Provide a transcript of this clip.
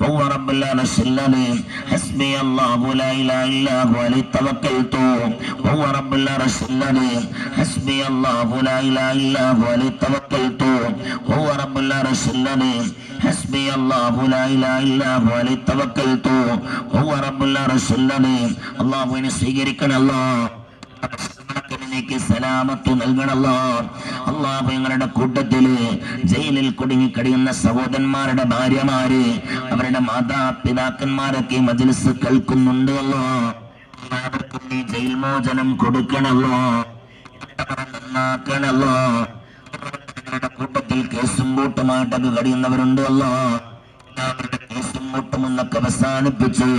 وهو رب العرش العظيم حسبي الله لا إله إلا هو عليه توكلت وهو رب العرش العظيم حسبي الله لا إله إلا هو عليه توكلت وهو رب العرش العظيم حسبي الله لا إله إلا هو عليه توكلت وهو رب العرش العظيم അല്ലാഹുവിനെ സ്വീകരിക്കണം അല്ലാഹ് സലാമത്ത് നൽകണല്ലോ അല്ലാഹു ഞങ്ങളുടെ കൂട്ടത്തില് ജയിലിൽ കുടുങ്ങി കഴിയുന്ന സഹോദരന്മാരുടെ ഭാര്യമാര് അവരുടെ മാതാപിതാക്കന്മാരൊക്കെ മജ്‌ലിസ് കേൾക്കുന്നുണ്ട് അല്ലാഹു നീ ജയിൽ മോചനം കൊടുക്കണല്ലോ നന്നാക്കണല്ലോ ഞങ്ങളുടെ കൂട്ടത്തിൽ കേസും കൂട്ടുമായിട്ടൊക്കെ കഴിയുന്നവരുണ്ട് അല്ലാഹു കേസും കൂട്ടുമെന്നൊക്കെ അവസാനിപ്പിച്ച്